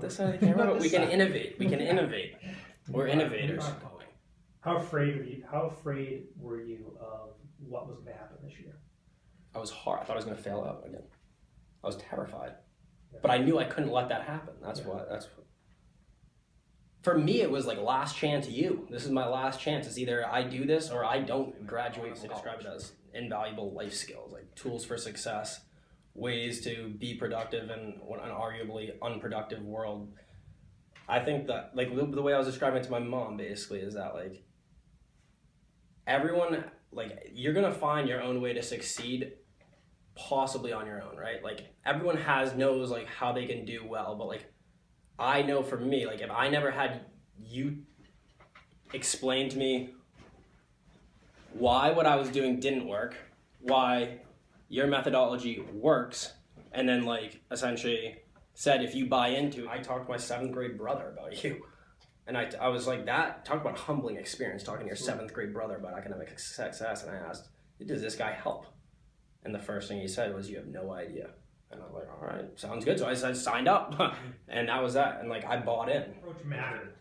this side of the camera, but we can innovate. We can innovate. We're innovators. How afraid were you of what was going to happen this year? I was hard. I thought I was going to fail out again. I was terrified. Yeah. But I knew I couldn't let that happen. That's what. For me, it was like last chance you. This is my last chance. It's either I do this or I don't graduate. I describe it as invaluable life skills, like tools for success, ways to be productive in an arguably unproductive world. I think that, like, the way I was describing it to my mom basically is that, like, everyone, like, you're going to find your own way to succeed possibly on your own, right? Like, everyone knows, like, how they can do well, but, like, I know for me, like, if I never had you explain to me why what I was doing didn't work, why your methodology works, and then, like, essentially said, if you buy into it, I talked to my 7th grade brother about you. And I was like, talk about humbling experience, talking to your 7th grade brother about academic success. And I asked, does this guy help? And the first thing he said was, you have no idea. And I was like, all right, sounds good. So I said, signed up. And that was that. And, like, I bought in. Approach mattered.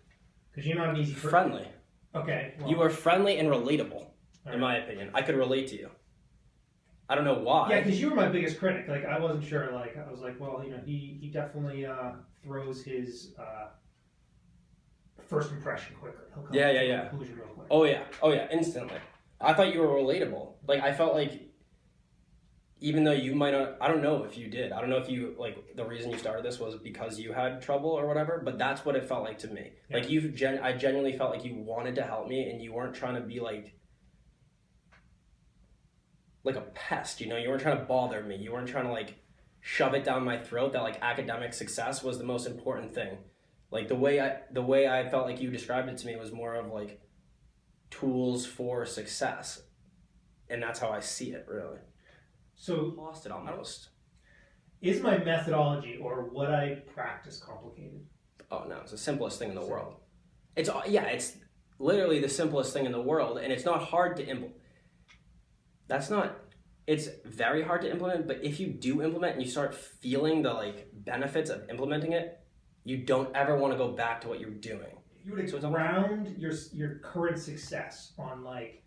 Because you're not an easy person. Friendly. Okay. Well. You were friendly and relatable, in my opinion. I could relate to you. I don't know why. Yeah, because you were my biggest critic. Like, I wasn't sure. Like, I was like, well, you know, he definitely throws his first impression quicker. He'll come to a conclusion real quick. Oh yeah, instantly. I thought you were relatable. Like, I felt like, even though you might not, I don't know if you did. I don't know if you, like, the reason you started this was because you had trouble or whatever, but that's what it felt like to me. Yeah. Like, I genuinely felt like you wanted to help me, and you weren't trying to be like a pest, you know? You weren't trying to bother me. You weren't trying to, like, shove it down my throat that, like, academic success was the most important thing. Like, the way I felt like you described it to me was more of, like, tools for success. And that's how I see it, really. So, lost it almost. Is my methodology or what I practice complicated? Oh no, it's the simplest thing in the world. It's literally the simplest thing in the world, and it's not hard to implement. It's very hard to implement, but if you do implement and you start feeling the, like, benefits of implementing it, you don't ever want to go back to what you're doing. If you were to ground your current success on, like,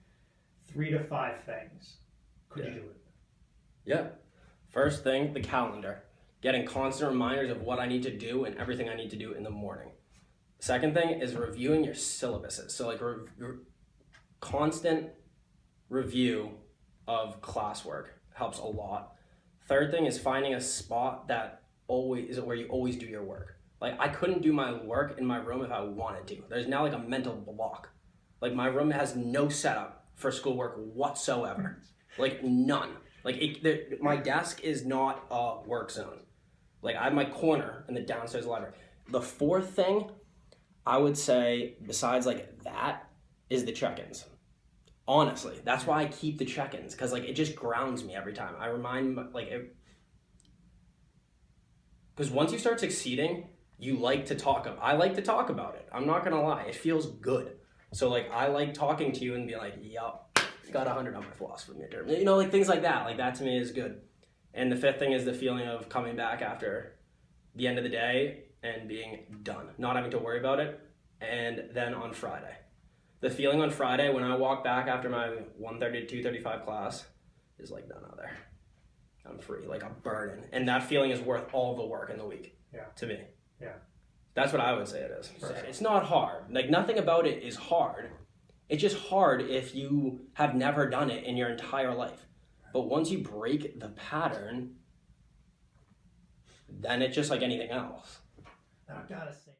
3 to 5 things, could you do it? Yeah. First thing, the calendar. Getting constant reminders of what I need to do and everything I need to do in the morning. Second thing is reviewing your syllabuses. So, like, constant review of classwork helps a lot. Third thing is finding a spot that is where you always do your work. Like, I couldn't do my work in my room if I wanted to. There's now, like, a mental block. Like, my room has no setup for schoolwork whatsoever. Like, none. Like, my desk is not a work zone. Like, I have my corner in the downstairs library. The fourth thing, I would say, besides, like, that, is the check-ins. Honestly, that's why I keep the check-ins, because, like, it just grounds me every time. I remind, like, because once you start succeeding, I like to talk about it. I'm not gonna lie, it feels good. So, like, I like talking to you and be like, yup, got 100 on my philosophy midterm. You know, like, things like that. Like, that to me is good. And the fifth thing is the feeling of coming back after the end of the day and being done, not having to worry about it. And then on Friday, the feeling on Friday when I walk back after my 1:30 to 2:35 class is like none other. I'm free, like a burden. And that feeling is worth all the work in the week. To me. That's what I would say it is. Perfect. It's not hard. Like, nothing about it is hard. It's just hard if you have never done it in your entire life. But once you break the pattern, then it's just like anything else. I gotta say.